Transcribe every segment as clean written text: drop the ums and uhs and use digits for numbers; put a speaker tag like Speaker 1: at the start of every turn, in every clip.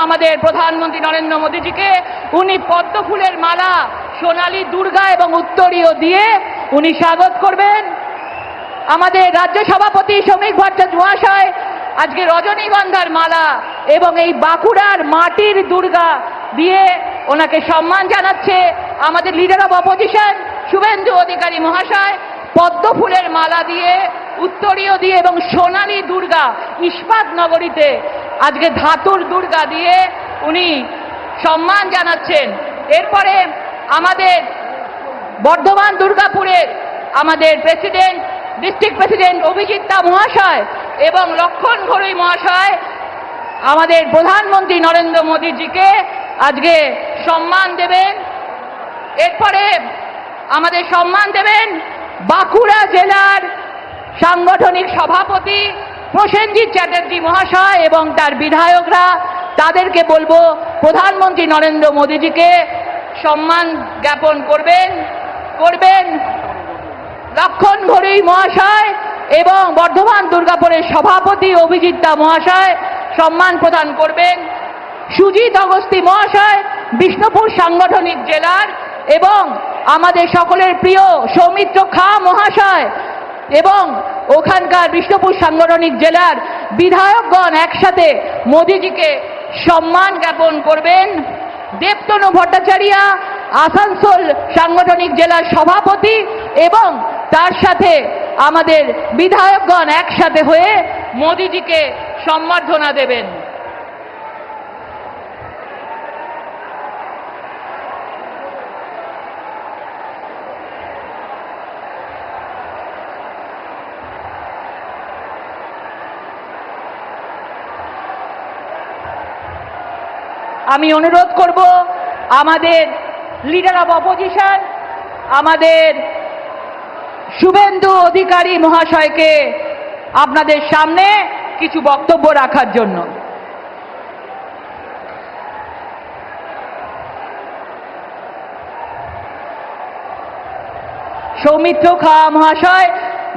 Speaker 1: আমাদের প্রধানমন্ত্রী নরেন্দ্র মোদীজিকে উনি পদ্ম ফুলের মালা, সোনালী দুর্গা এবং উত্তরীয় দিয়ে উনি স্বাগত করবেন। আমাদের রাজ্য সভাপতি শ্রমিক ভট্টাচার্য মহাশয় আজকে রজনীগন্ধার মালা এবং এই বাঁকুড়ার মাটির দুর্গা দিয়ে ওনাকে সম্মান জানাচ্ছে। আমাদের leader of opposition Suvendu Adhikari মহাশয় পদ্ম ফুলের মালা দিয়ে, উত্তরীয় দিয়ে এবং সোনালী দুর্গা ইস্পাত নগরীতে আজকে ধাতুর দুর্গা দিয়ে উনি সম্মান জানাচ্ছেন। এরপরে আমাদের বর্ধমান দুর্গাপুরের আমাদের প্রেসিডেন্ট, ডিস্ট্রিক্ট প্রেসিডেন্ট অভিজিৎ দা মহাশয় এবং লক্ষণ ঘড়ুই মহাশয় আমাদের প্রধানমন্ত্রী নরেন্দ্র মোদীজিকে আজকে সম্মান দেবেন। এরপরে আমাদের সম্মান দেবেন বাঁকুড়া জেলার সাংগঠনিক সভাপতি প্রসেনজিৎ চ্যাটার্জি মহাশয় এবং তার বিধায়করা। তাদেরকে বলবো প্রধানমন্ত্রী নরেন্দ্র মোদীজিকে সম্মান জ্ঞাপন করবেন লক্ষণ ঘড়ুই মহাশয় এবং বর্ধমান দুর্গাপুরের সভাপতি অভিজিৎ দা মহাশয় সম্মান প্রদান করবেন। সুজিত অগস্তি মহাশয় বিষ্ণুপুর সাংগঠনিক জেলার এবং আমাদের সকলের প্রিয় সৌমিত্র খা মহাশয় এবং ওখানকার বিষ্ণুপুর সাংগঠনিক জেলার বিধায়কগণ একসাথে মোদীজিকে সম্মান জ্ঞাপন করবেন। দেবতনু ভট্টাচার্য আসানসোল সাংগঠনিক জেলার সভাপতি এবং তার সাথে আমাদের বিধায়কগণ একসাথে হয়ে মোদীজিকে সম্বর্ধনা দেবেন। আমি অনুরোধ করব আমাদের লিডার অব অপোজিশন আমাদের শুভেন্দু অধিকারী মহাশয়কে আপনাদের সামনে কিছু বক্তব্য রাখার জন্য। সৌমিত্র খা মহাশয়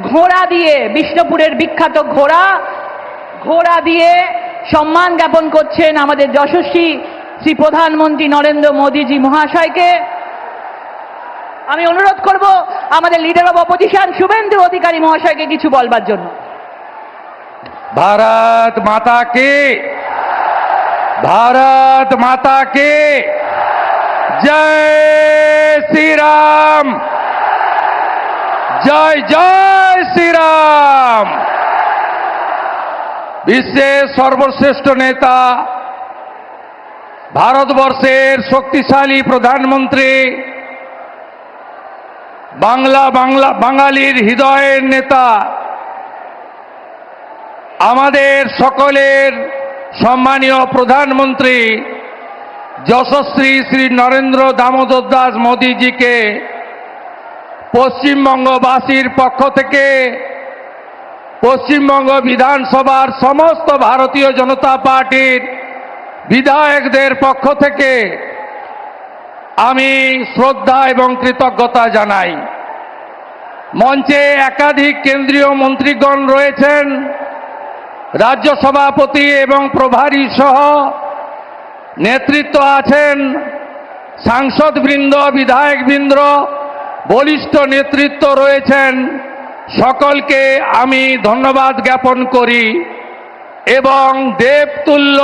Speaker 1: ঘোড়া দিয়ে, বিষ্ণুপুরের বিখ্যাত ঘোড়া দিয়ে সম্মান জ্ঞাপন করছেন আমাদের যশস্বী শ্রী প্রধানমন্ত্রী নরেন্দ্র মোদীজি মহাশয়কে। আমি অনুরোধ করব আমাদের leader of opposition Suvendu Adhikari মহাশয়কে কিছু বলবার জন্য।
Speaker 2: भारत माता की, भारत माता की जय श्री राम, जय जय श्री राम। বিশ্বের সর্বশ্রেষ্ঠ নেতা, ভারতবর্ষের শক্তিশালী প্রধানমন্ত্রী, বাঙালির হৃদয়ের নেতা, আমাদের সকলের সম্মানীয় প্রধানমন্ত্রী যশস্বী শ্রী নরেন্দ্র দামোদর দাস মোদীজিকে পশ্চিমবঙ্গবাসীর পক্ষ থেকে, পশ্চিমবঙ্গ বিধানসভার সমস্ত ভারতীয় জনতা পার্টির বিধায়কদের পক্ষ থেকে আমি শ্রদ্ধা এবং কৃতজ্ঞতা জানাই। মঞ্চে একাধিক কেন্দ্রীয় মন্ত্রীগণ রয়েছেন, রাজ্য সভাপতি এবং প্রভারী সহ নেতৃত্ব আছেন, সাংসদবৃন্দ, বিধায়কবৃন্দ, বলিষ্ঠ নেতৃত্ব রয়েছেন। সকলকে আমি ধন্যবাদ জ্ঞাপন করি এবং দেবতুল্য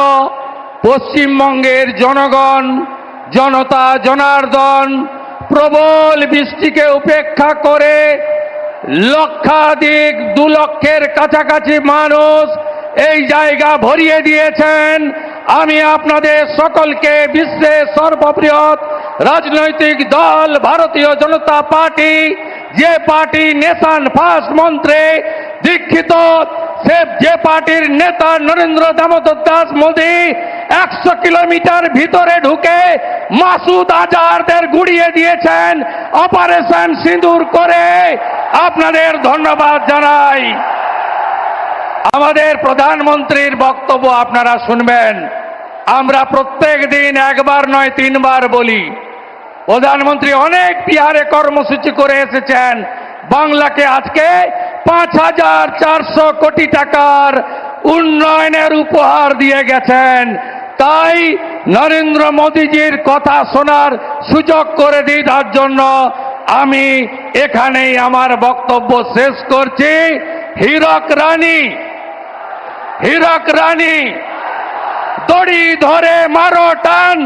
Speaker 2: পশ্চিমবঙ্গের জনগণ, জনতা জনার্দন প্রবল বৃষ্টিকে উপেক্ষা করে লক্ষাধিক 2 লক্ষের কাছাকাছি মানুষ এই জায়গা ভরিয়ে দিয়েছেন। আমি আপনাদের সকলকে বিশ্বের সর্ববৃহৎ রাজনৈতিক দল ভারতীয় জনতা পার্টি, যে পার্টি নেশন ফার্স্ট মন্ত্রে দীক্ষিত, যে পার্টির নেতা নরেন্দ্র দামোদর দাস মোদী 100 কিলোমিটার ভিতরে ঢুকে মাসুদ আজহারদের গুড়িয়ে দিয়েছেন অপারেশন সিঁদুর করে, আপনাদের ধন্যবাদ জানাই। আমাদের প্রধানমন্ত্রীর বক্তব্য আপনারা শুনবেন। আমরা প্রত্যেক দিন একবার নয় 3 বার বলি, প্রধানমন্ত্রী অনেক বিহারে কর্মসূচি করে এসেছেন। বাংলাকে আজকে 5400 কোটি টাকার উন্নয়নের উপহার দিয়ে গেছেন। তাই নরেন্দ্র মোদীজির কথা শোনার সুযোগ করে দিই, তার জন্য আমি এখানেই আমার বক্তব্য শেষ করছি। হীরক রানী, হীরক রানী, দড়ি ধরে মারো টান,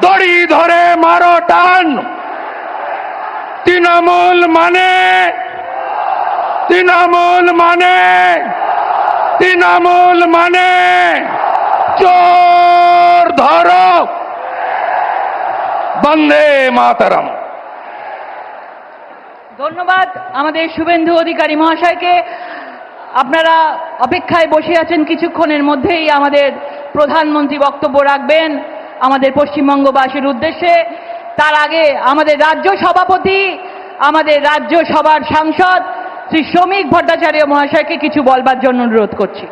Speaker 2: দড়ি ধরে মারো টান। তৃণমূল মানে, তৃণমূল মানে, তৃণমূল মানে চোর ধরো। বন্দে মাতরম।
Speaker 1: ধন্যবাদ আমাদের শুভেন্দু অধিকারী মহাশয়কে। আপনারা অপেক্ষায় বসে আছেন, কিছুক্ষণের মধ্যেই আমাদের প্রধানমন্ত্রী বক্তব্য রাখবেন আমাদের পশ্চিমবঙ্গবাসীর উদ্দেশ্যে। তার আগে আমাদের রাজ্য সভাপতি, আমাদের রাজ্যসভার সাংসদ শ্রী শ্রমিক ভট্টাচার্য মহাশয়কে কিছু বলবার জন্য অনুরোধ করছি।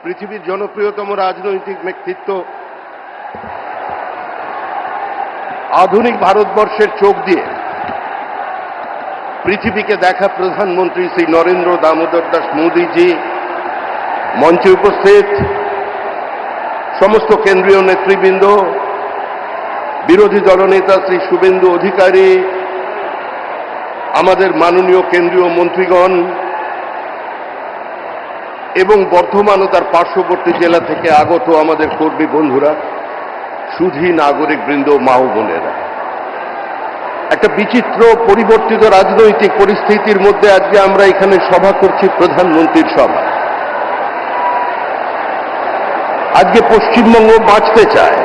Speaker 3: পৃথিবীর জনপ্রিয়তম রাজনৈতিক ব্যক্তিত্ব, আধুনিক ভারতবর্ষের চোখ দিয়ে পৃথিবীকে দেখা প্রধানমন্ত্রী শ্রী নরেন্দ্র দামোদর দাস মোদীজি, মঞ্চে উপস্থিত সমস্ত কেন্দ্রীয় নেতৃবৃন্দ, বিরোধী দলনেতা শ্রী শুভেন্দু অধিকারী, আমাদের মাননীয় কেন্দ্রীয় মন্ত্রীগণ এবং বর্ধমান ও তার পার্শ্ববর্তী জেলা থেকে আগত আমাদের কর্মী বন্ধুরা, সুধী নাগরিকবৃন্দ, মা ও বোনেরা, একটা বিচিত্র পরিবর্তিত রাজনৈতিক পরিস্থিতির মধ্যে আজকে আমরা এখানে সভা করছি, প্রধানমন্ত্রীর সভা। আজকে পশ্চিমবঙ্গ বাঁচতে চায়,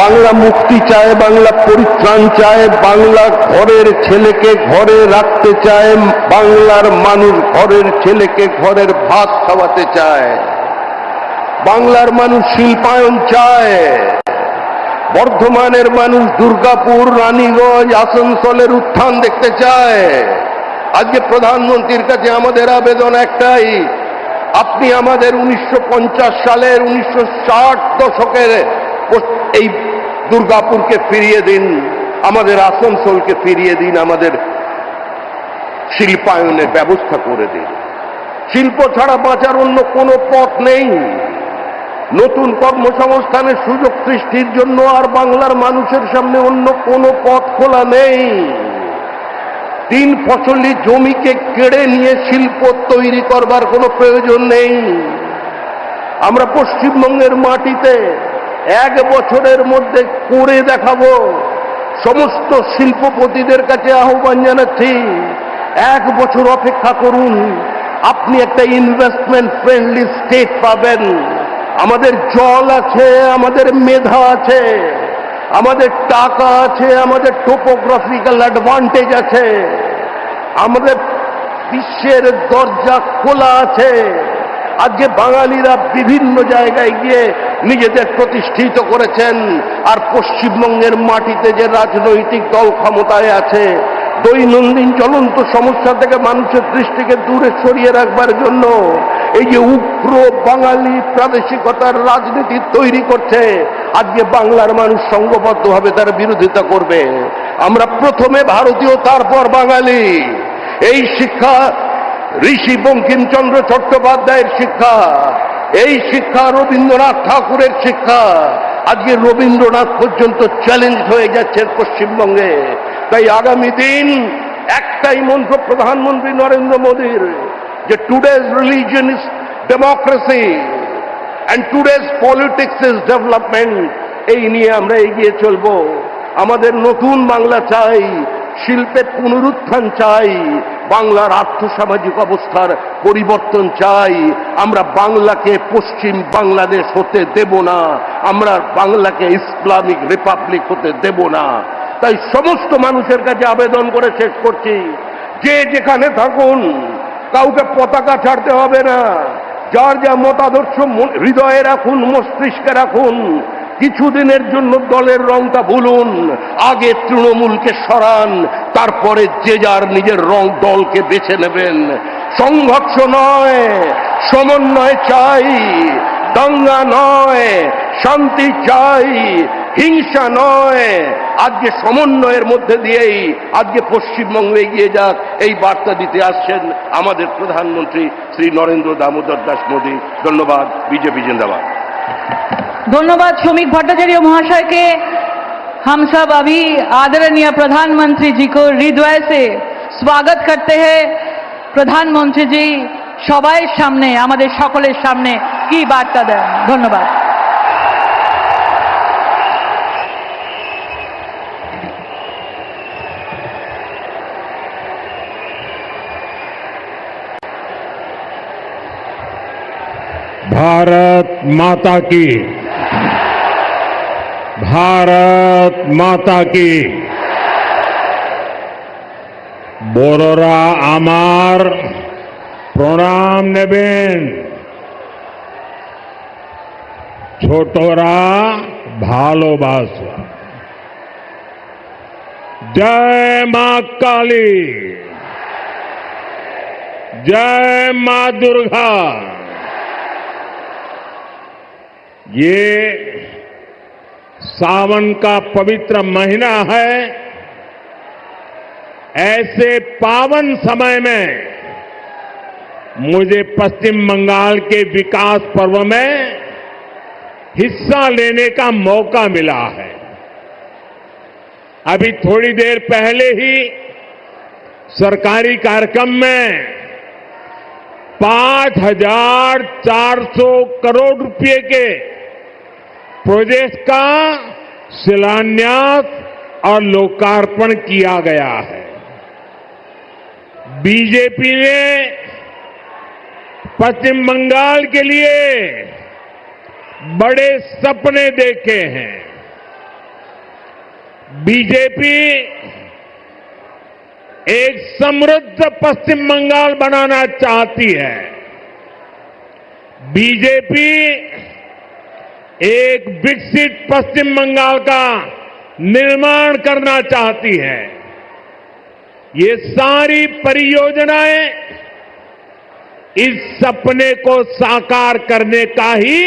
Speaker 3: বাংলা মুক্তি চায়, বাংলা পরিত্রাণ চায়, বাংলা ঘরের ছেলেকে ঘরে রাখতে চায়, বাংলার মানুষ ঘরের ছেলেকে ঘরের ভাত খাওয়াতে চায়, বাংলার মানুষ শিল্পায়ন চায়, বর্ধমানের মানুষ দুর্গাপুর, রানীগঞ্জ, আসানসোলের উত্থান দেখতে চায়। আজকে প্রধানমন্ত্রীর কাছে আমাদের আবেদন একটাই, আপনি আমাদের 1950 সালের 1960 দশকের এই দুর্গাপুরকে ফিরিয়ে দিন, আমাদের আসানসোলকে ফিরিয়ে দিন, আমাদের শিল্পায়নের ব্যবস্থা করে দিন। শিল্প ছাড়া বাঁচার অন্য কোনো পথ নেই। নতুন কর্মসংস্থানের সুযোগ সৃষ্টির জন্য আর বাংলার মানুষের সামনে অন্য কোনো পথ খোলা নেই। 3 ফসলি জমিকে কেড়ে নিয়ে শিল্প তৈরি করবার কোনো প্রয়োজন নেই। আমরা পশ্চিমবঙ্গের মাটিতে 1 বছরের মধ্যে করে দেখাবো। সমস্ত শিল্পপতিদের কাছে আহ্বান জানাচ্ছি, 1 বছর অপেক্ষা করুন, আপনি একটা ইনভেস্টমেন্ট ফ্রেন্ডলি স্টেট পাবেন। আমাদের জল আছে, আমাদের মেধা আছে, আমাদের টাকা আছে, আমাদের টোপোগ্রাফিক্যাল অ্যাডভান্টেজ আছে, আমাদের বিশ্বের দরজা খোলা আছে। আজকে বাঙালিরা বিভিন্ন জায়গায় গিয়ে নিজেদের প্রতিষ্ঠিত করেছেন, আর পশ্চিমবঙ্গের মাটিতে যে রাজনৈতিক দল ক্ষমতায় আছে, দৈনন্দিন জ্বলন্ত সমস্যা থেকে মানুষের দৃষ্টিকে দূরে সরিয়ে রাখবার জন্য এই যে উগ্র বাঙালি প্রাদেশিকতার রাজনীতি তৈরি করছে, আজকে বাংলার মানুষ সংঘবদ্ধভাবে তার বিরোধিতা করবে। আমরা প্রথমে ভারতীয়, তারপর বাঙালি। এই শিক্ষা ঋষি বঙ্কিমচন্দ্র চট্টোপাধ্যায়ের শিক্ষা, এই শিক্ষা রবীন্দ্রনাথ ঠাকুরের শিক্ষা। আজকে রবীন্দ্রনাথ পর্যন্ত চ্যালেঞ্জ হয়ে যাচ্ছে পশ্চিমবঙ্গে। তাই আগামী দিন একটাই মন্ত্র প্রধানমন্ত্রী নরেন্দ্র মোদীর, যে today's religion is democracy and today's politics is development. এই নিয়ে আমরা এগিয়ে চলব। আমাদের নতুন বাংলা চাই, শিল্পের পুনরুত্থান চাই, বাংলার আর্থসামাজিক অবস্থার পরিবর্তন চাই। আমরা বাংলাকে পশ্চিম বাংলাদেশ হতে দেব না, আমরা বাংলাকে ইসলামিক রিপাবলিক হতে দেব না। তাই সমস্ত মানুষের কাছে আবেদন করে শেষ করছি, যে যেখানে থাকুন কাউকে পতাকা ছাড়তে হবে না। যার যা মতাদর্শ হৃদয়ে রাখুন, মস্তিষ্কে রাখুন। কিছুদিনের জন্য দলের রংটা ভুলুন, আগে তৃণমূলকে সরান, তারপরে যে যার নিজের রং দলকে বেছে নেবেন। সংঘর্ষ নয়, সমন্বয় চাই, দাঙ্গা নয়, শান্তি চাই, হিংসা নয়। আজকে সমন্বয়ের মধ্যে দিয়েই আজকে পশ্চিমবঙ্গ এগিয়ে যাক, এই বার্তা দিতে আসছেন আমাদের প্রধানমন্ত্রী শ্রী নরেন্দ্র দামোদর दास मोदी। ধন্যবাদ। बीजेपी जिंदाबाद।
Speaker 1: धन्यवाद श्रमिक भट्टाचार्य महाशय के। हम सब अभी आदरणीय प्रधानमंत्री जी को हृदय से स्वागत करते हैं। प्रधानमंत्री जी সবাইয়ের সামনে আমাদের সকলের সামনে কি বার্তা দেন। ধন্যবাদ।
Speaker 2: भारत माता की, भारत माता की। বড়রা আমার প্রণাম নেবেন, ছোটরা ভালোবাসা। জয় মা কালী, जय मां दुर्गा। ये सावन का पवित्र महीना है। ऐसे पावन समय में मुझे पश्चिम बंगाल के विकास पर्व में हिस्सा लेने का मौका मिला है। अभी थोड़ी देर पहले ही सरकारी कार्यक्रम में 5,400 करोड़ रुपए के प्रोजेक्ट का शिलान्यास और लोकार्पण किया गया है। बीजेपी ने पश्चिम बंगाल के लिए बड़े सपने देखे हैं। बीजेपी एक समृद्ध पश्चिम बंगाल बनाना चाहती है। बीजेपी एक विकसित पश्चिम बंगाल का निर्माण करना चाहती है। ये सारी परियोजनाएं इस सपने को साकार करने का ही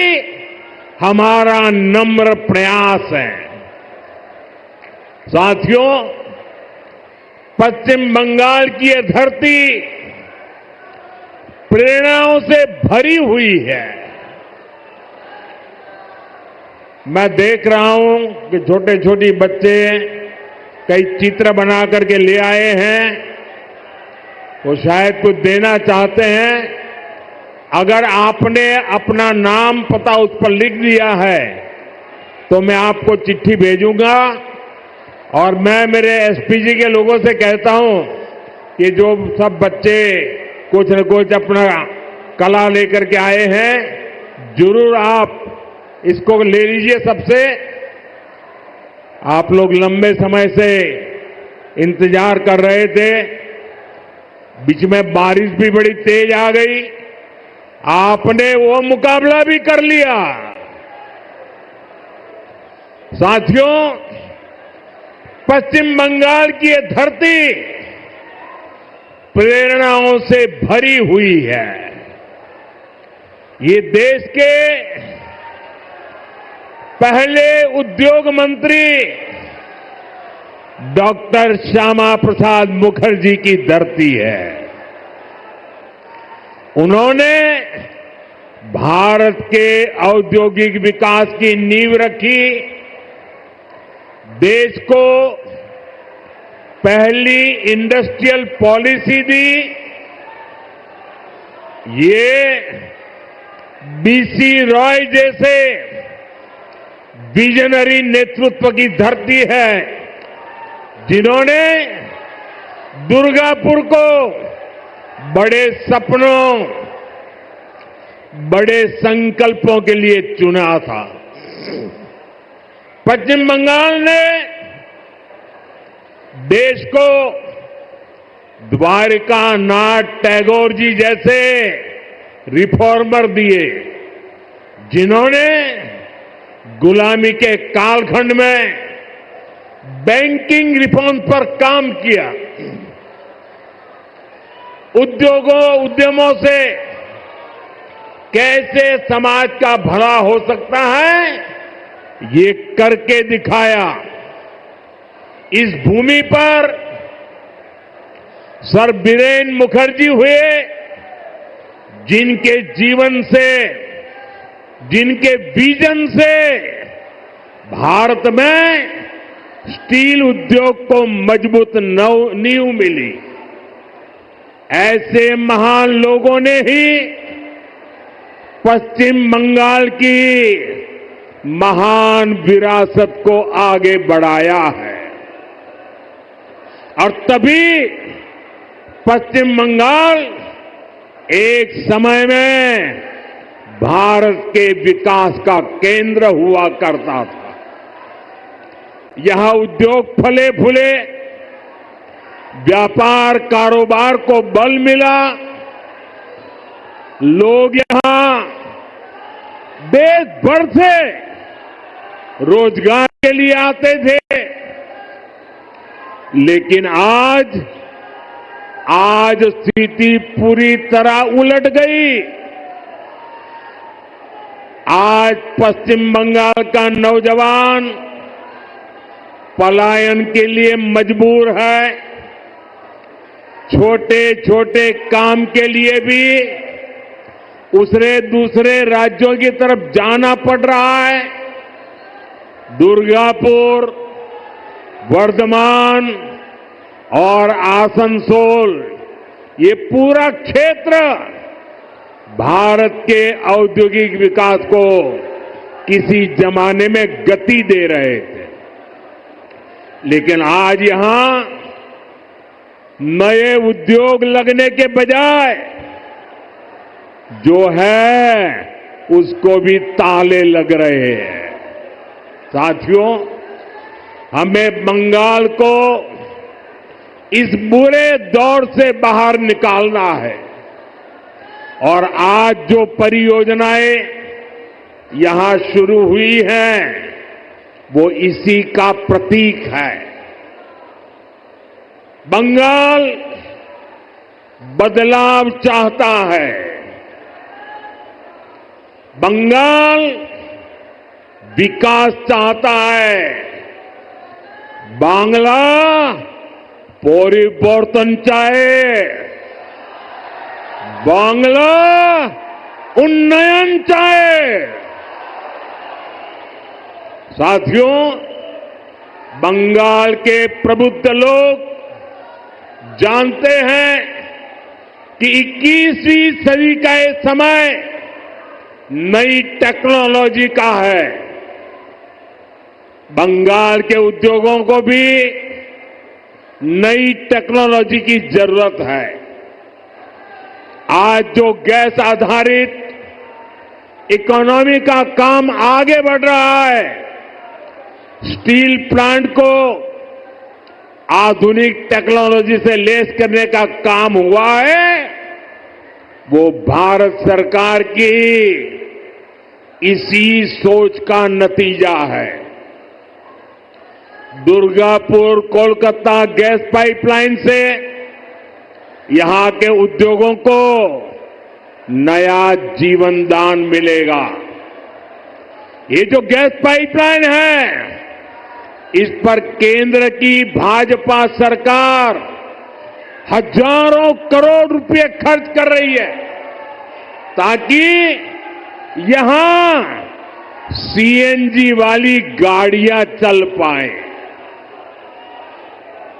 Speaker 2: हमारा नम्र प्रयास है। साथियों, पश्चिम बंगाल की ये धरती प्रेरणाओं से भरी हुई है। मैं देख रहा हूं कि छोटे छोटे बच्चे कई चित्र बना करके ले आए हैं। वो शायद कुछ देना चाहते हैं। अगर आपने अपना नाम पता उस पर लिख दिया है तो मैं आपको चिट्ठी भेजूंगा और मैं मेरे एसपीजी के लोगों से कहता हूं कि जो सब बच्चे कुछ न कुछ अपना कला लेकर के आए हैं, जरूर आप इसको ले लीजिए सबसे। आप लोग लंबे समय से इंतजार कर रहे थे। बीच में बारिश भी बड़ी तेज आ गई। आपने वो मुकाबला भी कर लिया। साथियों, पश्चिम बंगाल की ये धरती प्रेरणाओं से भरी हुई है। ये देश के पहले उद्योग मंत्री डॉक्टर श्यामा प्रसाद मुखर्जी की धरती है। उन्होंने भारत के औद्योगिक विकास की नींव रखी। देश को पहली इंडस्ट्रियल पॉलिसी दी। ये बीसी रॉय जैसे विजनरी नेतृत्व की धरती है, जिन्होंने दुर्गापुर को बड़े सपनों, बड़े संकल्पों के लिए चुना था। पश्चिम बंगाल ने देश को द्वारिका नाथ टैगोर जी जैसे रिफॉर्मर दिए, जिन्होंने गुलामी के कालखंड में बैंकिंग रिफॉर्म पर काम किया। उद्यमों से कैसे समाज का भला हो सकता है, ये करके दिखाया।
Speaker 4: इस भूमि पर सर बीरेन मुखर्जी हुए, जिनके जीवन से, जिनके विजन से भारत में स्टील उद्योग को मजबूत नींव मिली। ऐसे महान लोगों ने ही पश्चिम बंगाल की महान विरासत को आगे बढ़ाया है और तभी पश्चिम बंगाल एक समय में भारत के विकास का केंद्र हुआ करता था। यहां उद्योग फले फूले, व्यापार कारोबार को बल मिला, लोग यहां देश भर से रोजगार के लिए आते थे। लेकिन आज स्थिति पूरी तरह उलट गई। आज पश्चिम बंगाल का नौजवान पलायन के लिए मजबूर है। छोटे छोटे काम के लिए भी दूसरे राज्यों की तरफ जाना पड़ रहा है। दुर्गापुर, वर्धमान और आसनसोल, ये पूरा क्षेत्र भारत के औद्योगिक विकास को किसी जमाने में गति दे रहे थे। लेकिन आज यहां नए उद्योग लगने के बजाय जो है उसको भी ताले लग रहे हैं। साथियों, हमें बंगाल को इस बुरे दौर से बाहर निकालना है और आज जो परियोजनाएं यहां शुरू हुई हैं वो इसी का प्रतीक है। बंगाल बदलाव चाहता है। बंगाल विकास चाहता है। बांग्ला परिवर्तन चाहे, बांग्ला उन्नयन चाहे। साथियों, बंगाल के प्रबुद्ध लोग जानते हैं कि 21वीं सदी का ये समय नई टेक्नोलॉजी का है। बंगाल के उद्योगों को भी नई टेक्नोलॉजी की जरूरत है। आज जो गैस आधारित इकोनॉमी का काम आगे बढ़ रहा है, स्टील प्लांट को आधुनिक टेक्नोलॉजी से लेस करने का काम हुआ है, वो भारत सरकार की इसी सोच का नतीजा है। दुर्गापुर कोलकाता गैस पाइपलाइन से यहां के उद्योगों को नया जीवन दान मिलेगा। ये जो गैस पाइपलाइन है, इस पर केंद्र की भाजपा सरकार हजारों करोड़ रुपए खर्च कर रही है ताकि यहां सीएनजी वाली गाड़ियां चल पाए,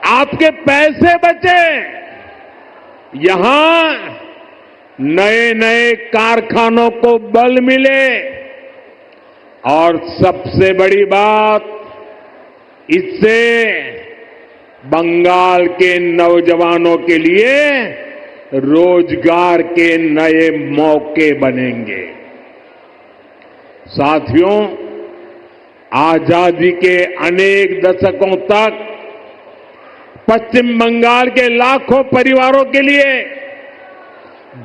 Speaker 4: आपके पैसे बचे, यहां नए नए कारखानों को बल मिले और सबसे बड़ी बात, इससे बंगाल के नौजवानों के लिए रोजगार के नए मौके बनेंगे। साथियों, आजादी के अनेक दशकों तक पश्चिम बंगाल के लाखों परिवारों के लिए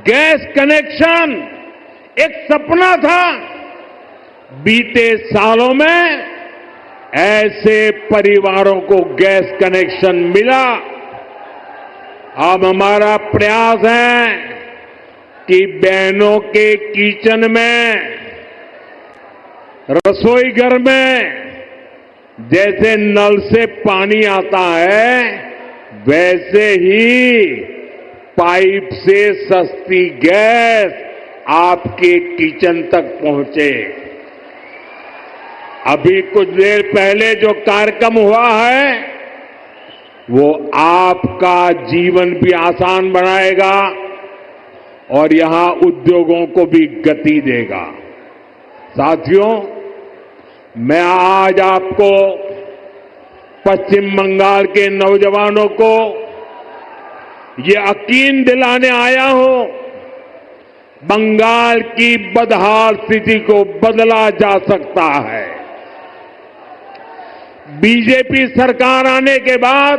Speaker 4: गैस कनेक्शन एक सपना था। बीते सालों में ऐसे परिवारों को गैस कनेक्शन मिला। अब हमारा प्रयास है कि बहनों के किचन में, रसोई घर में जैसे नल से पानी आता है, वैसे ही पाइप से सस्ती गैस आपके किचन तक पहुंचे। अभी कुछ देर पहले जो कार्यक्रम हुआ है, वो आपका जीवन भी आसान बनाएगा और यहां उद्योगों को भी गति देगा। साथियों, मैं आज आपको पश्चिम बंगाल के नौजवानों को ये यकीन दिलाने आया हूं, बंगाल की बदहाल स्थिति को बदला जा सकता है। बीजेपी सरकार आने के बाद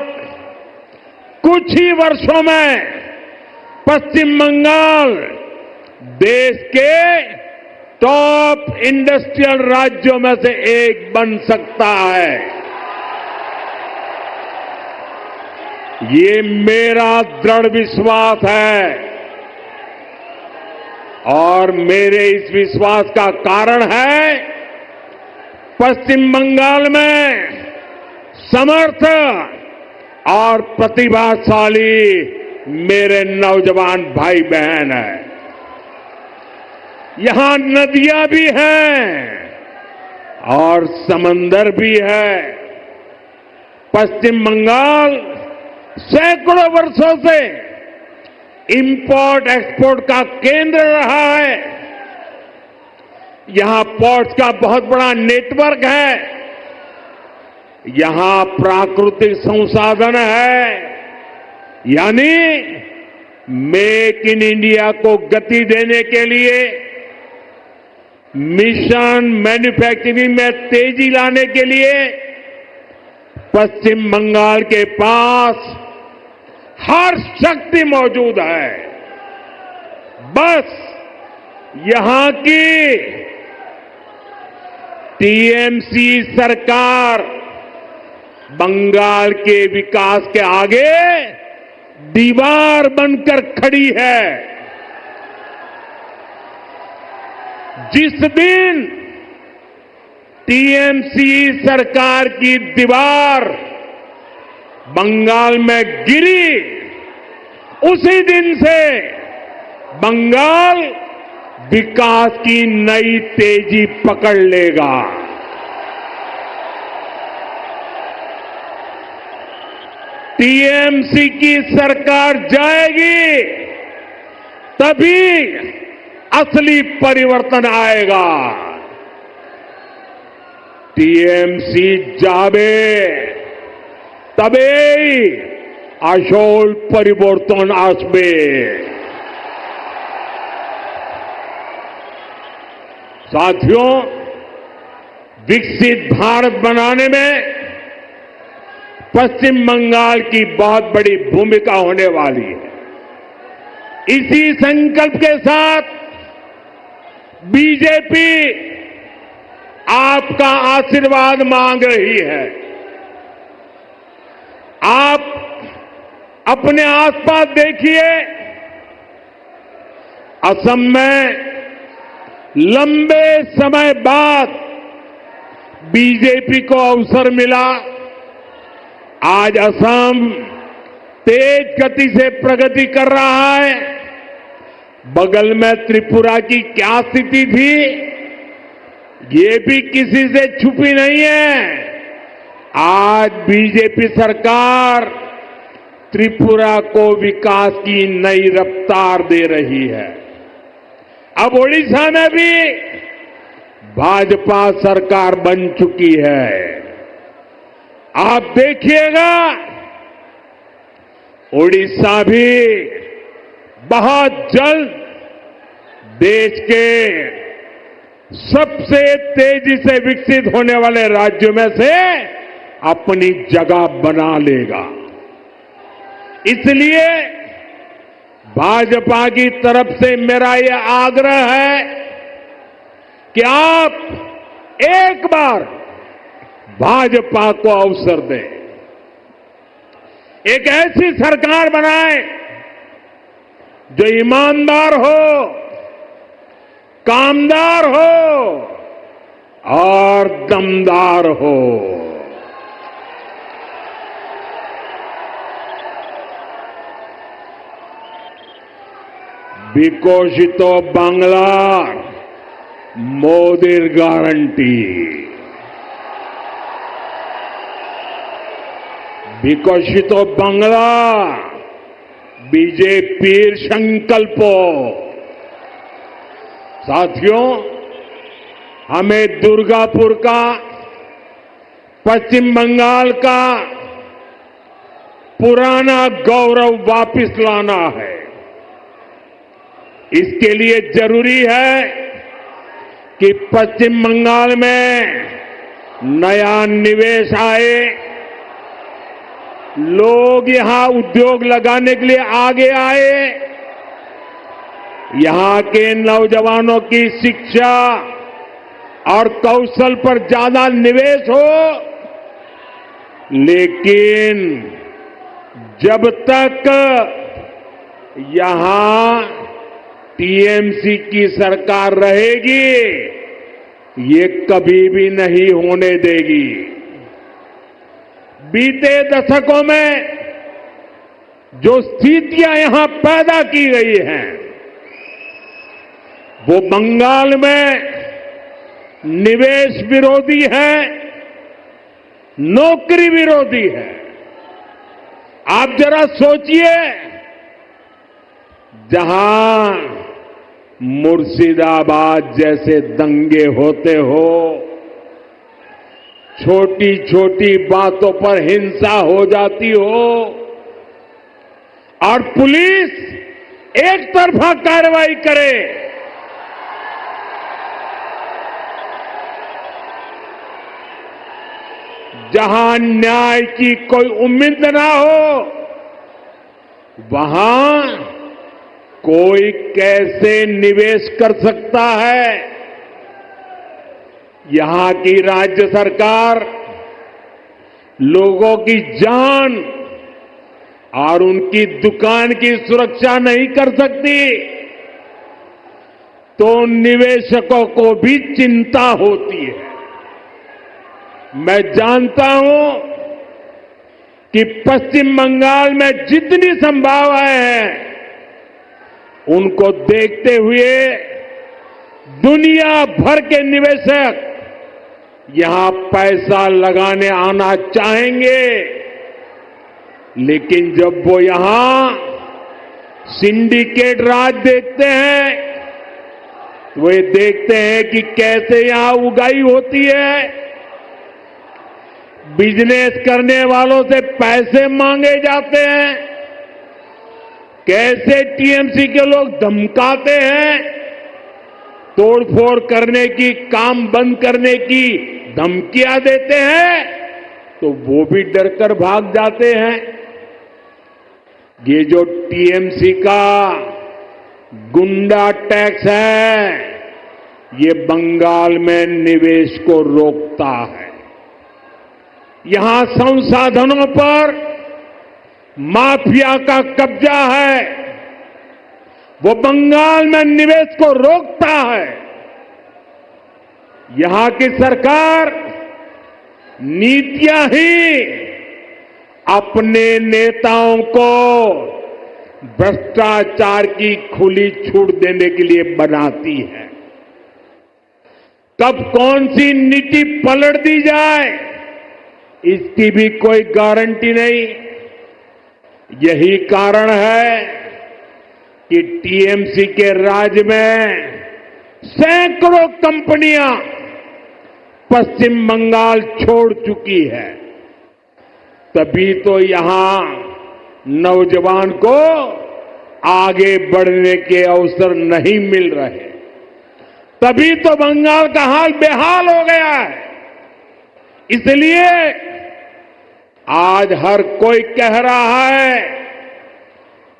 Speaker 4: कुछ ही वर्षों में पश्चिम बंगाल देश के टॉप इंडस्ट्रियल राज्यों में से एक बन सकता है। ये मेरा दृढ़ विश्वास है और मेरे इस विश्वास का कारण है पश्चिम बंगाल में समर्थ और प्रतिभाशाली मेरे नौजवान भाई बहन हैं। यहां नदियां भी हैं और समंदर भी है। पश्चिम बंगाल सैकड़ों वर्षों से इंपोर्ट एक्सपोर्ट का केंद्र रहा है। यहां पोर्ट्स का बहुत बड़ा नेटवर्क है। यहां प्राकृतिक संसाधन है, यानी मेक इन इंडिया को गति देने के लिए, मिशन मैन्युफैक्चरिंग में तेजी लाने के लिए पश्चिम बंगाल के पास हर शक्ति मौजूद है। बस यहां की टीएमसी सरकार बंगाल के विकास के आगे दीवार बनकर खड़ी है। जिस दिन टीएमसी सरकार की दीवार बंगाल में गिरी, उसी दिन से बंगाल विकास की नई तेजी पकड़ लेगा। टीएमसी की सरकार जाएगी, तभी असली परिवर्तन आएगा। टीएमसी जावे तबेई আসল परिवर्तन আসবে। साथियों, विकसित भारत बनाने में पश्चिम बंगाल की बहुत बड़ी भूमिका होने वाली है। इसी संकल्प के साथ बीजेपी आपका आशीर्वाद मांग रही है। आप अपने आसपास देखिए, असम में लंबे समय बाद बीजेपी को अवसर मिला। आज असम तेज गति से प्रगति कर रहा है। बगल में त्रिपुरा की क्या स्थिति थी, ये भी किसी से छुपी नहीं है। आज बीजेपी सरकार त्रिपुरा को विकास की नई रफ्तार दे रही है। अब ओडिशा में भी भाजपा सरकार बन चुकी है। आप देखिएगा, ओडिशा भी बहुत जल्द देश के सबसे तेजी से विकसित होने वाले राज्यों में से अपनी जगह बना लेगा। इसलिए भाजपा की तरफ से मेरा यह आग्रह है कि आप एक बार भाजपा को अवसर दें, एक ऐसी सरकार बनाएं जो ईमानदार हो, कामदार हो और दमदार हो। বিকশিত বাংলার মোদির গ্যারান্টি, বিকশিত বাংলা बीजेपी संकल्प। साथियों, हमें दुर्गापुर का, पश्चिम बंगाल का पुराना गौरव वापस लाना है। इसके लिए जरूरी है कि पश्चिम बंगाल में नया निवेश आए, लोग यहां उद्योग लगाने के लिए आगे आए, यहां के नौजवानों की शिक्षा और कौशल पर ज्यादा निवेश हो। लेकिन जब तक यहां टीएमसी की सरकार रहेगी, ये कभी भी नहीं होने देगी। बीते दशकों में जो स्थितियां यहां पैदा की गई हैं, वो बंगाल में निवेश विरोधी है, नौकरी विरोधी है। आप जरा सोचिए, जहां मुर्शिदाबाद जैसे दंगे होते हो, छोटी छोटी बातों पर हिंसा हो जाती हो और पुलिस एक तरफा कार्रवाई करे, जहां न्याय की कोई उम्मीद ना हो, वहां कोई कैसे निवेश कर सकता है? यहां की राज्य सरकार लोगों की जान और उनकी दुकान की सुरक्षा नहीं कर सकती, तो निवेशकों को भी चिंता होती है। मैं जानता हूं कि पश्चिम बंगाल में जितनी संभावनाएं हैं, उनको देखते हुए दुनिया भर के निवेशक यहां पैसा लगाने आना चाहेंगे। लेकिन जब वो यहां सिंडिकेट राज देखते हैं, वो ये देखते हैं कि कैसे यहां उगाई होती है, बिजनेस करने वालों से पैसे मांगे जाते हैं, कैसे टीएमसी के लोग धमकाते हैं, तोड़फोड़ करने की, काम बंद करने की धमकियां देते हैं, तो वो भी डरकर भाग जाते हैं। ये जो टीएमसी का गुंडा टैक्स है, ये बंगाल में निवेश को रोकता है। यहां संसाधनों पर माफिया का कब्जा है, वो बंगाल में निवेश को रोकता है। यहां की सरकार नीतियां ही अपने नेताओं को भ्रष्टाचार की खुली छूट देने के लिए बनाती है। कब कौन सी नीति पलट दी जाए, इसकी भी कोई गारंटी नहीं। यही कारण है कि टीएमसी के राज में सैकड़ों कंपनियां पश्चिम बंगाल छोड़ चुकी है। तभी तो यहां नौजवान को आगे बढ़ने के अवसर नहीं मिल रहे, तभी तो बंगाल का हाल बेहाल हो गया है। इसलिए आज हर कोई कह रहा है,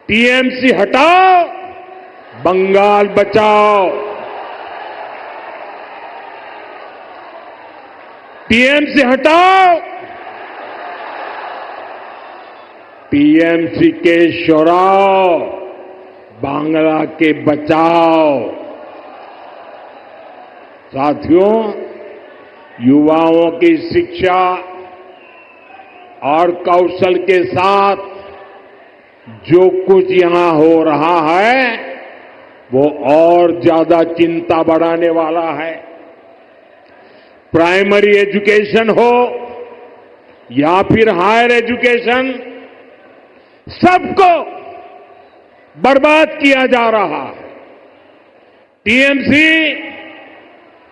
Speaker 4: टीएमसी हटाओ, बंगाल बचाओ। टीएमसी हटाओ, टीएमसी के शोराव, बांग्ला के बचाओ। साथियों, युवाओं की शिक्षा और कौशल के साथ जो कुछ यहां हो रहा है, वो और ज्यादा चिंता बढ़ाने वाला है। प्राइमरी एजुकेशन हो या फिर हायर एजुकेशन, सबको बर्बाद किया जा रहा है। टीएमसी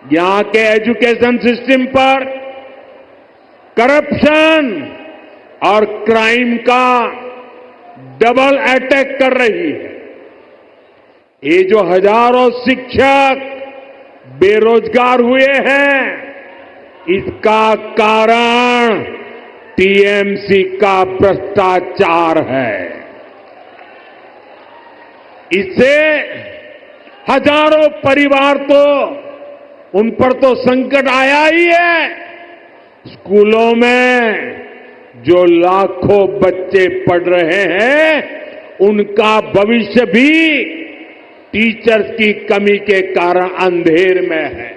Speaker 4: यहां के एजुकेशन सिस्टम पर करप्शन और क्राइम का डबल अटैक कर रही है। ये जो हजारों शिक्षक बेरोजगार हुए हैं, इसका कारण टीएमसी का भ्रष्टाचार है। इससे हजारों परिवार तो उन पर तो संकट आया ही है। स्कूलों में जो लाखों बच्चे पढ़ रहे हैं, उनका भविष्य भी टीचर्स की कमी के कारण अंधेर में है।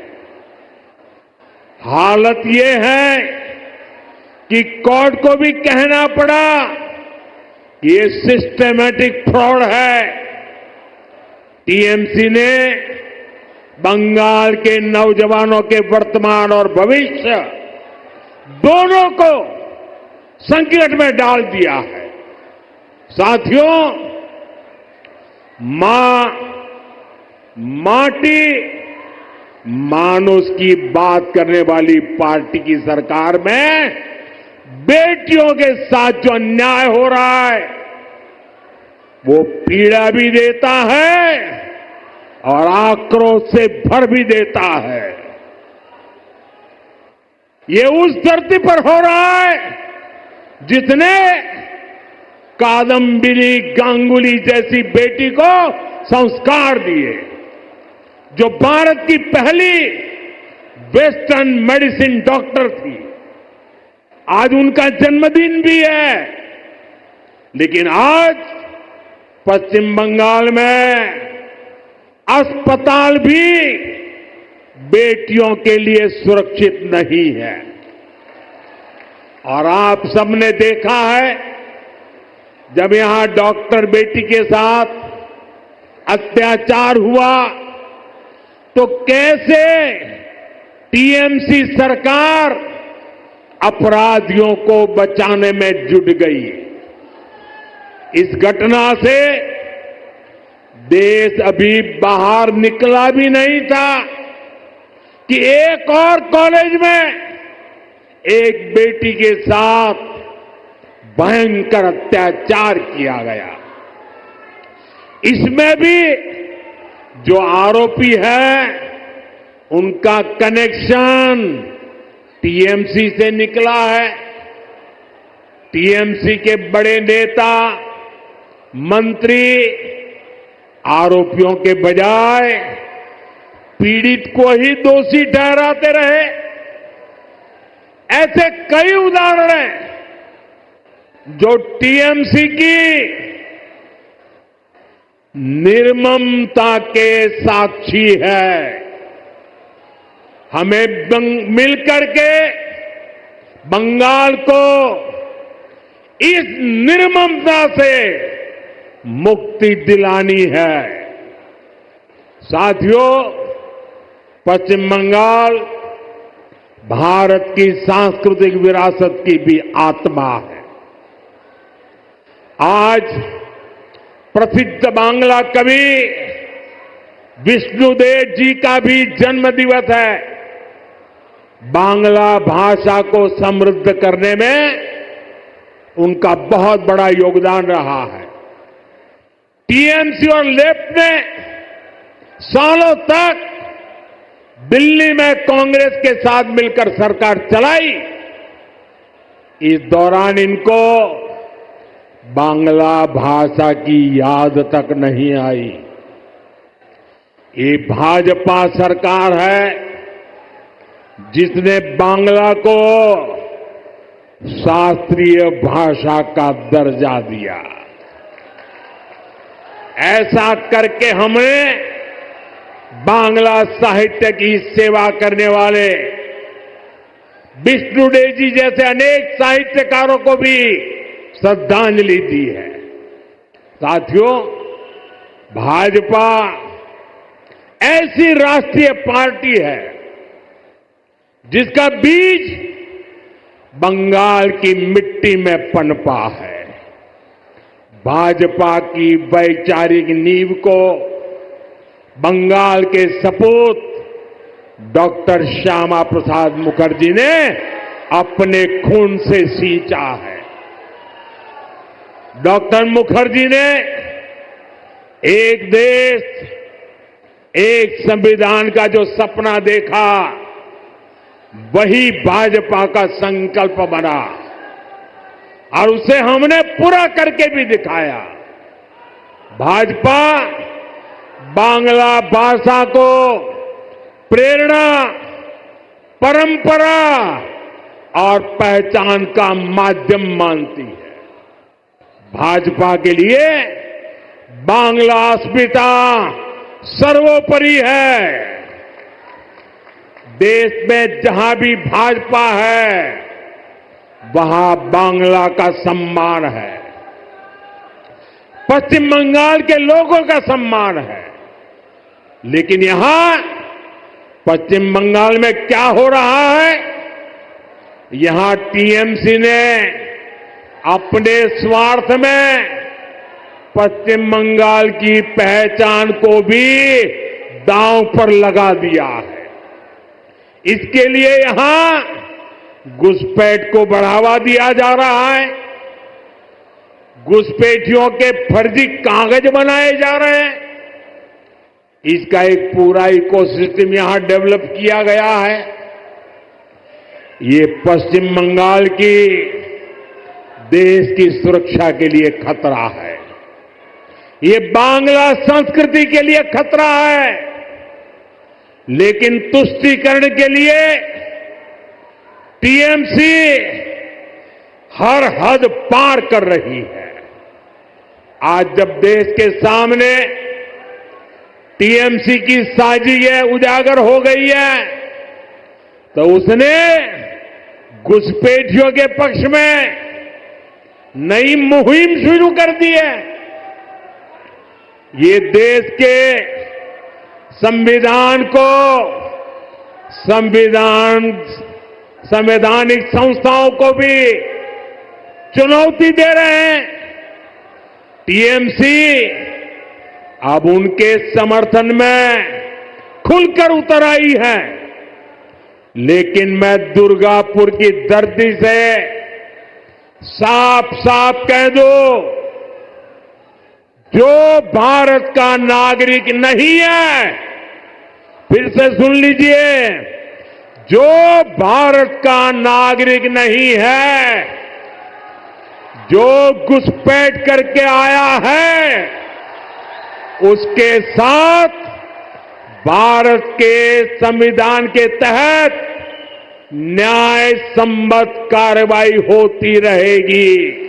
Speaker 4: हालत ये है कि कोर्ट को भी कहना पड़ा कि ये सिस्टमैटिक फ्रॉड है। टीएमसी ने बंगाल के नौजवानों के वर्तमान और भविष्य दोनों को संकट में डाल दिया है। साथियों, माटी मानुष की बात करने वाली पार्टी की सरकार में बेटियों के साथ जो अन्याय हो रहा है, वो पीड़ा भी देता है और आक्रोश से भर भी देता है। ये उस धरती पर हो रहा है जिसने कादम्बिनी गांगुली जैसी बेटी को संस्कार दिए, जो भारत की पहली वेस्टर्न मेडिसिन डॉक्टर थी। आज उनका जन्मदिन भी है, लेकिन आज पश्चिम बंगाल में अस्पताल भी बेटियों के लिए सुरक्षित नहीं है। और आप सबने देखा है, जब यहां डॉक्टर बेटी के साथ अत्याचार हुआ तो कैसे टीएमसी सरकार अपराधियों को बचाने में जुट गई। इस घटना से देश अभी बाहर निकला भी नहीं था कि एक और कॉलेज में एक बेटी के साथ भयंकर अत्याचार किया गया। इसमें भी जो आरोपी है, उनका कनेक्शन टीएमसी से निकला है। टीएमसी के बड़े नेता, मंत्री आरोपियों के बजाय पीड़ित को ही दोषी ठहराते रहे। ऐसे कई उदाहरण हैं जो टीएमसी की निर्ममता के साक्षी है। हमें मिलकर के बंगाल को इस निर्ममता से मुक्ति दिलानी है। साथियों, पश्चिम बंगाल भारत की सांस्कृतिक विरासत की भी आत्मा है। आज प्रसिद्ध बांग्ला कवि विष्णुदेव जी का भी जन्म दिवस है। बांग्ला भाषा को समृद्ध करने में उनका बहुत बड़ा योगदान रहा है। टीएमसी और लेफ्ट ने सालों तक दिल्ली में कांग्रेस के साथ मिलकर सरकार चलाई। इस दौरान इनको बांग्ला भाषा की याद तक नहीं आई। ये भाजपा सरकार है जिसने बांग्ला को शास्त्रीय भाषा का दर्जा दिया। ऐसा करके हमने बांग्ला साहित्य की सेवा करने वाले विष्णुदेव जी जैसे अनेक साहित्यकारों को भी श्रद्धांजलि दी है। साथियों, भाजपा ऐसी राष्ट्रीय पार्टी है जिसका बीज बंगाल की मिट्टी में पनपा है। भाजपा की वैचारिक नींव को बंगाल के सपूत डॉक्टर श्यामा प्रसाद मुखर्जी ने अपने खून से सींचा है। डॉक्टर मुखर्जी ने एक देश एक संविधान का जो सपना देखा, वही भाजपा का संकल्प बना और उसे हमने पूरा करके भी दिखाया। भाजपा बांग्ला भाषा को प्रेरणा, परंपरा और पहचान का माध्यम मानती है। भाजपा के लिए बांग्ला अस्मिता सर्वोपरि है। देश में जहां भी भाजपा है, वहां बांग्ला का सम्मान है, पश्चिम बंगाल के लोगों का सम्मान है। लेकिन यहां पश्चिम बंगाल में क्या हो रहा है? यहां टीएमसी ने अपने स्वार्थ में पश्चिम बंगाल की पहचान को भी दांव पर लगा दिया है। इसके लिए यहां घुसपैठ को बढ़ावा दिया जा रहा है। घुसपैठियों के फर्जी कागज बनाए जा रहे हैं। इसका एक पूरा इकोसिस्टम यहां डेवलप किया गया है। ये पश्चिम बंगाल की देश की सुरक्षा के लिए खतरा है। ये बांग्ला संस्कृति के लिए खतरा है। लेकिन तुष्टीकरण के लिए टीएमसी हर हद पार कर रही है। आज जब देश के सामने टीएमसी की साजिशें उजागर हो गई है, तो उसने घुसपैठियों के पक्ष में नई मुहिम शुरू कर दी है। ये देश के संविधान को, संवैधानिक संस्थाओं को भी चुनौती दे रहे हैं। टीएमसी अब उनके समर्थन में खुलकर उतर आई है। लेकिन मैं दुर्गापुर की धरती से साफ साफ कह दूं, जो भारत का नागरिक नहीं है, फिर से सुन लीजिए, जो भारत का नागरिक नहीं है, जो घुसपैठ करके आया है, उसके साथ भारत के संविधान के तहत न्याय संबद्ध कार्रवाई होती रहेगी।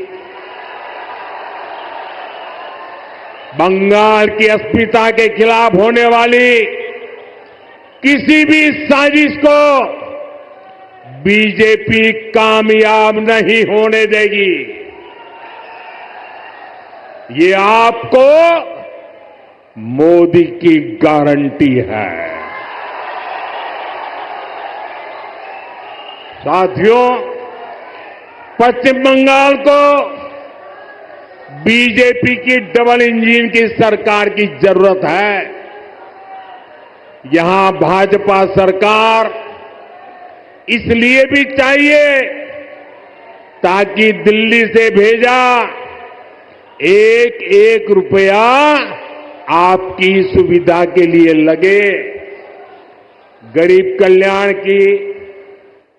Speaker 4: बंगाल की अस्मिता के खिलाफ होने वाली किसी भी साजिश को बीजेपी कामयाब नहीं होने देगी। ये आपको मोदी की गारंटी है। साथियों, पश्चिम बंगाल को बीजेपी की डबल इंजन की सरकार की जरूरत है। यहां भाजपा सरकार इसलिए भी चाहिए ताकि दिल्ली से भेजा एक एक रुपया आपकी सुविधा के लिए लगे। गरीब कल्याण की,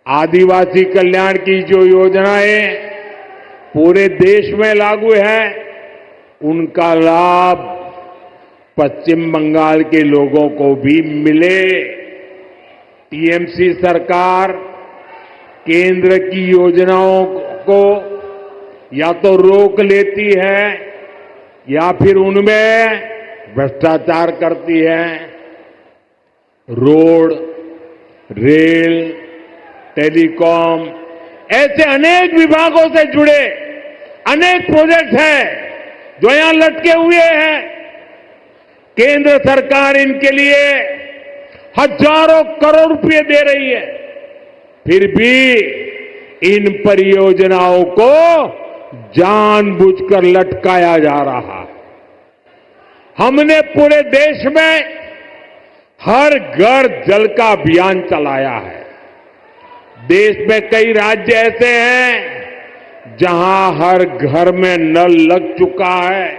Speaker 4: आदिवासी कल्याण की जो योजनाएं पूरे देश में लागू है, उनका लाभ पश्चिम बंगाल के लोगों को भी मिले। टीएमसी सरकार केंद्र की योजनाओं को या तो रोक लेती है या फिर उनमें भ्रष्टाचार करती है। रोड, रेल, टेलीकॉम, ऐसे अनेक विभागों से जुड़े अनेक प्रोजेक्ट हैं जो यहां लटके हुए हैं। केंद्र सरकार इनके लिए हजारों करोड़ रुपए दे रही है, फिर भी इन परियोजनाओं को जानबूझकर लटकाया जा रहा है। हमने पूरे देश में हर घर जल का अभियान चलाया है। देश में कई राज्य ऐसे हैं जहां हर घर में नल लग चुका है,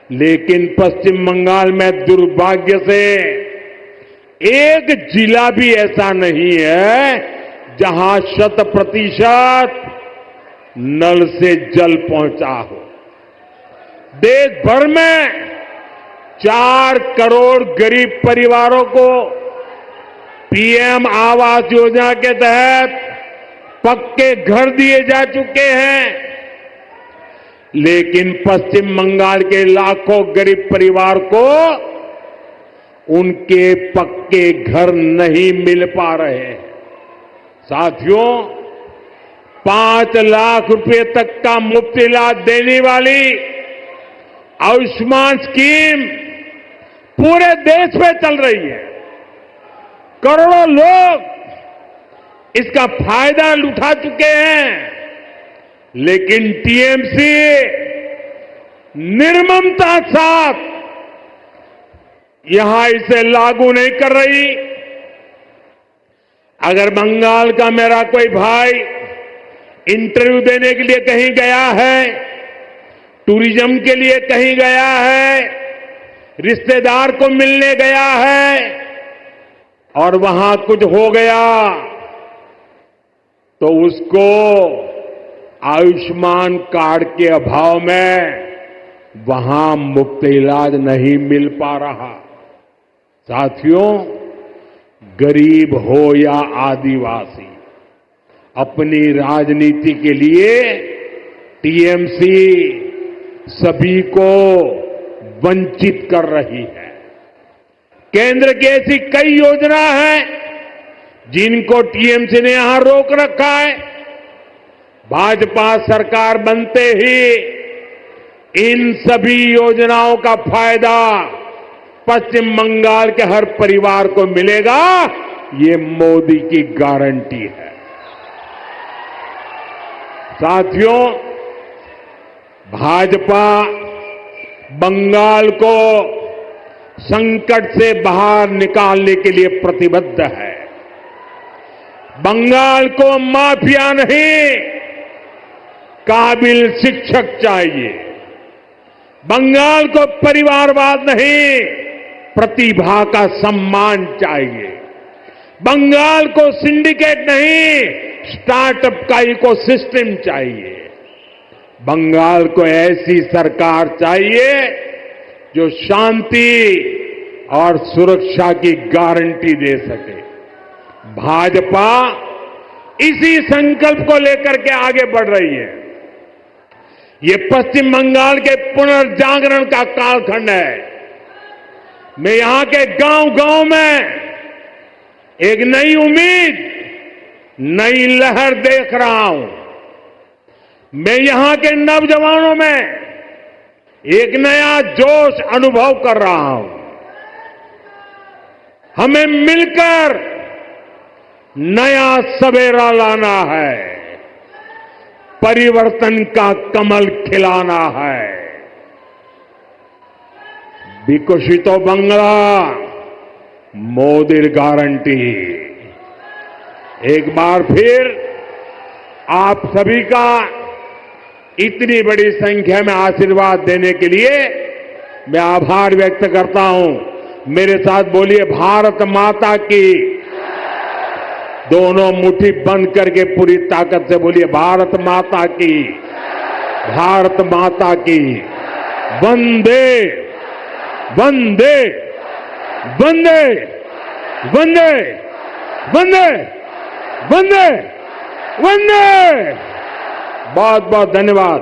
Speaker 4: लेकिन पश्चिम बंगाल में दुर्भाग्य से एक जिला भी ऐसा नहीं है जहां 100% नल से जल पहुंचा हो। देश भर में 4 करोड़ गरीब परिवारों को पीएम आवास योजना के तहत पक्के घर दिए जा चुके हैं, लेकिन पश्चिम बंगाल के लाखों गरीब परिवार को उनके पक्के घर नहीं मिल पा रहे हैं। साथियों, 5 लाख रुपए तक का मुफ्त इलाज देने वाली आयुष्मान स्कीम पूरे देश में चल रही है। करोड़ों लोग इसका फायदा उठा चुके हैं, लेकिन टीएमसी निर्ममता साथ यहां इसे लागू नहीं कर रही। अगर बंगाल का मेरा कोई भाई इंटरव्यू देने के लिए कहीं गया है, टूरिज्म के लिए कहीं गया है, रिश्तेदार को मिलने गया है और वहां कुछ हो गया, तो उसको आयुष्मान कार्ड के अभाव में वहां मुफ्त इलाज नहीं मिल पा रहा। साथियों, गरीब हो या आदिवासी, अपनी राजनीति के लिए टीएमसी सभी को वंचित कर रही है। केंद्र की ऐसी कई योजना हैं जिनको टीएमसी ने यहां रोक रखा है। भाजपा सरकार बनते ही इन सभी योजनाओं का फायदा पश्चिम बंगाल के हर परिवार को मिलेगा, ये मोदी की गारंटी है। साथियों, भाजपा बंगाल को संकट से बाहर निकालने के लिए प्रतिबद्ध है। बंगाल को माफिया नहीं, काबिल शिक्षक चाहिए। बंगाल को परिवारवाद नहीं, प्रतिभा का सम्मान चाहिए। बंगाल को सिंडिकेट नहीं, स्टार्टअप का इकोसिस्टम चाहिए। बंगाल को ऐसी सरकार चाहिए जो शांति और सुरक्षा की गारंटी दे सके। भाजपा इसी संकल्प को लेकर के आगे बढ़ रही है। ये पश्चिम बंगाल के पुनर्जागरण का कालखंड है। मैं यहां के गांव-गांव में एक नई उम्मीद, नई लहर देख रहा हूं। मैं यहां के नौजवानों में एक नया जोश अनुभव कर रहा हूं। हमें मिलकर नया सवेरा लाना है, परिवर्तन का कमल खिलाना है। विकसितो बंगला, मोदी गारंटी। एक बार फिर आप सभी का इतनी बड़ी संख्या में आशीर्वाद देने के लिए मैं आभार व्यक्त करता हूं। मेरे साथ बोलिए, भारत माता की। दोनों मुट्ठी बंद करके पूरी ताकत से बोलिए, भारत माता की, भारत माता की। वंदे वंदे वंदे वंदे वंदे वंदे वंदे। बहुत बहुत धन्यवाद।